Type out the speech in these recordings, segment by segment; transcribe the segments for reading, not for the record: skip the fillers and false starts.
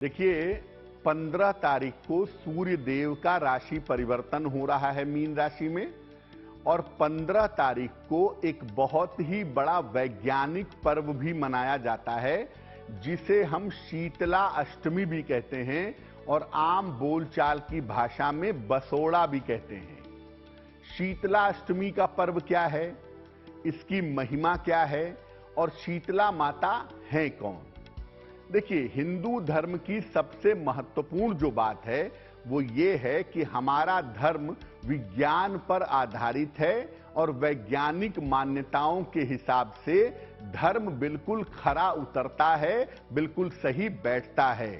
देखिए, 15 तारीख को सूर्य देव का राशि परिवर्तन हो रहा है मीन राशि में। और 15 तारीख को एक बहुत ही बड़ा वैज्ञानिक पर्व भी मनाया जाता है, जिसे हम शीतला अष्टमी भी कहते हैं और आम बोलचाल की भाषा में बसोड़ा भी कहते हैं। शीतला अष्टमी का पर्व क्या है, इसकी महिमा क्या है और शीतला माता है कौन? देखिए, हिंदू धर्म की सबसे महत्वपूर्ण जो बात है वो ये है कि हमारा धर्म विज्ञान पर आधारित है और वैज्ञानिक मान्यताओं के हिसाब से धर्म बिल्कुल खरा उतरता है, बिल्कुल सही बैठता है।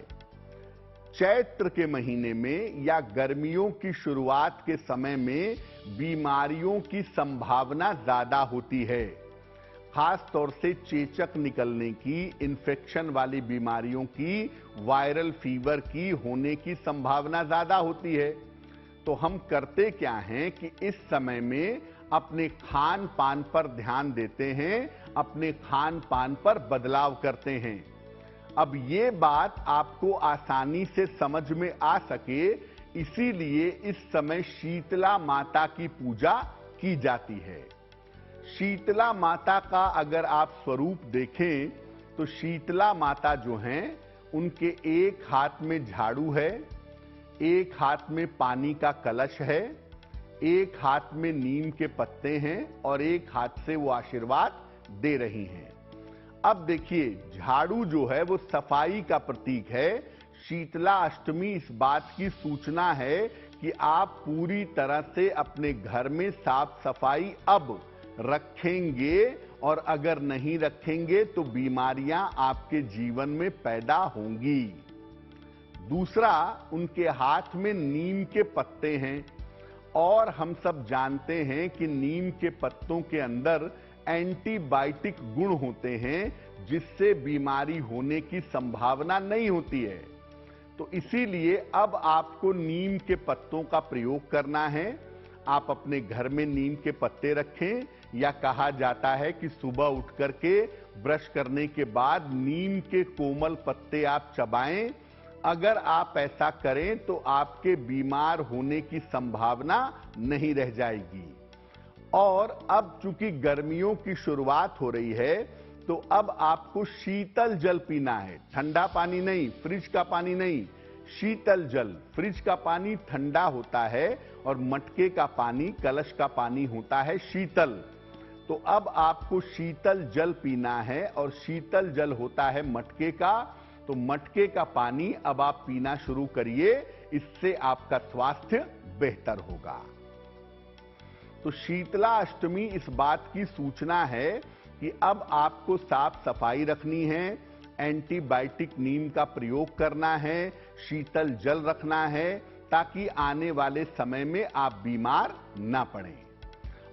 चैत्र के महीने में या गर्मियों की शुरुआत के समय में बीमारियों की संभावना ज्यादा होती है। खास तौर से चेचक निकलने की, इन्फेक्शन वाली बीमारियों की, वायरल फीवर की होने की संभावना ज्यादा होती है। तो हम करते क्या हैं कि इस समय में अपने खान पान पर ध्यान देते हैं, अपने खान पान पर बदलाव करते हैं। अब ये बात आपको आसानी से समझ में आ सके, इसीलिए इस समय शीतला माता की पूजा की जाती है। शीतला माता का अगर आप स्वरूप देखें तो शीतला माता जो हैं, उनके एक हाथ में झाड़ू है, एक हाथ में पानी का कलश है, एक हाथ में नीम के पत्ते हैं और एक हाथ से वो आशीर्वाद दे रही हैं। अब देखिए, झाड़ू जो है वो सफाई का प्रतीक है। शीतला अष्टमी इस बात की सूचना है कि आप पूरी तरह से अपने घर में साफ सफाई अब रखेंगे, और अगर नहीं रखेंगे तो बीमारियां आपके जीवन में पैदा होंगी। दूसरा, उनके हाथ में नीम के पत्ते हैं और हम सब जानते हैं कि नीम के पत्तों के अंदर एंटीबायोटिक गुण होते हैं, जिससे बीमारी होने की संभावना नहीं होती है। तो इसीलिए अब आपको नीम के पत्तों का प्रयोग करना है। आप अपने घर में नीम के पत्ते रखें, या कहा जाता है कि सुबह उठ करके ब्रश करने के बाद नीम के कोमल पत्ते आप चबाएं। अगर आप ऐसा करें तो आपके बीमार होने की संभावना नहीं रह जाएगी। और अब चूंकि गर्मियों की शुरुआत हो रही है, तो अब आपको शीतल जल पीना है। ठंडा पानी नहीं, फ्रिज का पानी नहीं, शीतल जल। फ्रिज का पानी ठंडा होता है और मटके का पानी, कलश का पानी होता है शीतल। तो अब आपको शीतल जल पीना है, और शीतल जल होता है मटके का। तो मटके का पानी अब आप पीना शुरू करिए, इससे आपका स्वास्थ्य बेहतर होगा। तो शीतला अष्टमी इस बात की सूचना है कि अब आपको साफ सफाई रखनी है, एंटीबायोटिक नीम का प्रयोग करना है, शीतल जल रखना है, ताकि आने वाले समय में आप बीमार ना पड़ें।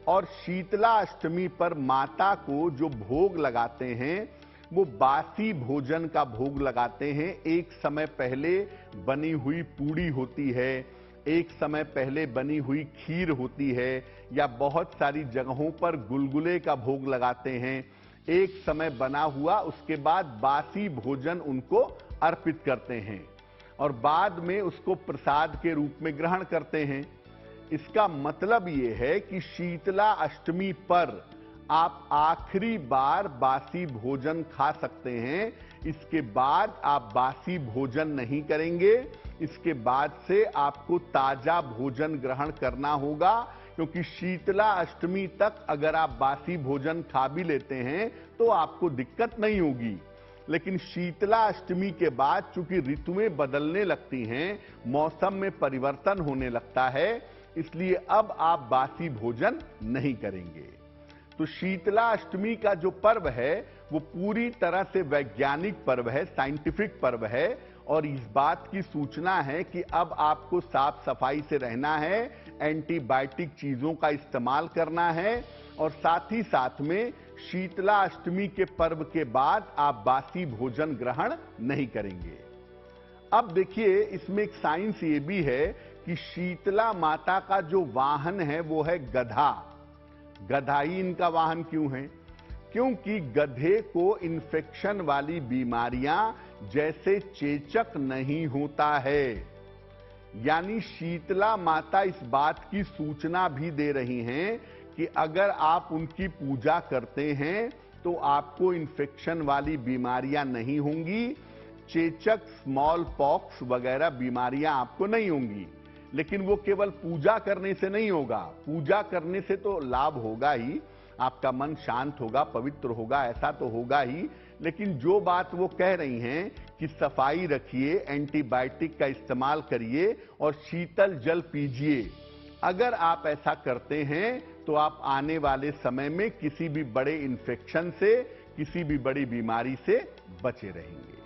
और शीतला अष्टमी पर माता को जो भोग लगाते हैं वो बासी भोजन का भोग लगाते हैं। एक समय पहले बनी हुई पूड़ी होती है, एक समय पहले बनी हुई खीर होती है, या बहुत सारी जगहों पर गुलगुले का भोग लगाते हैं। एक समय बना हुआ, उसके बाद बासी भोजन उनको अर्पित करते हैं और बाद में उसको प्रसाद के रूप में ग्रहण करते हैं। इसका मतलब ये है कि शीतला अष्टमी पर आप आखिरी बार बासी भोजन खा सकते हैं। इसके बाद आप बासी भोजन नहीं करेंगे। इसके बाद से आपको ताजा भोजन ग्रहण करना होगा, क्योंकि शीतला अष्टमी तक अगर आप बासी भोजन खा भी लेते हैं तो आपको दिक्कत नहीं होगी। लेकिन शीतला अष्टमी के बाद चूंकि ऋतुएं बदलने लगती हैं, मौसम में परिवर्तन होने लगता है, इसलिए अब आप बासी भोजन नहीं करेंगे। तो शीतला अष्टमी का जो पर्व है वो पूरी तरह से वैज्ञानिक पर्व है, साइंटिफिक पर्व है, और इस बात की सूचना है कि अब आपको साफ सफाई से रहना है, एंटीबायोटिक चीजों का इस्तेमाल करना है, और साथ ही साथ में शीतला अष्टमी के पर्व के बाद आप बासी भोजन ग्रहण नहीं करेंगे। अब देखिए, इसमें एक साइंस ये भी है कि शीतला माता का जो वाहन है वो है गधा। गधा ही इनका वाहन क्यों है? क्योंकि गधे को इन्फेक्शन वाली बीमारियां जैसे चेचक नहीं होता है। यानी शीतला माता इस बात की सूचना भी दे रही हैं कि अगर आप उनकी पूजा करते हैं तो आपको इन्फेक्शन वाली बीमारियां नहीं होंगी, चेचक, स्मॉल पॉक्स वगैरह बीमारियां आपको नहीं होंगी। लेकिन वो केवल पूजा करने से नहीं होगा। पूजा करने से तो लाभ होगा ही, आपका मन शांत होगा, पवित्र होगा, ऐसा तो होगा ही। लेकिन जो बात वो कह रही हैं कि सफाई रखिए, एंटीबायोटिक का इस्तेमाल करिए और शीतल जल पीजिए, अगर आप ऐसा करते हैं तो आप आने वाले समय में किसी भी बड़े इन्फेक्शन से, किसी भी बड़ी बीमारी से बचे रहेंगे।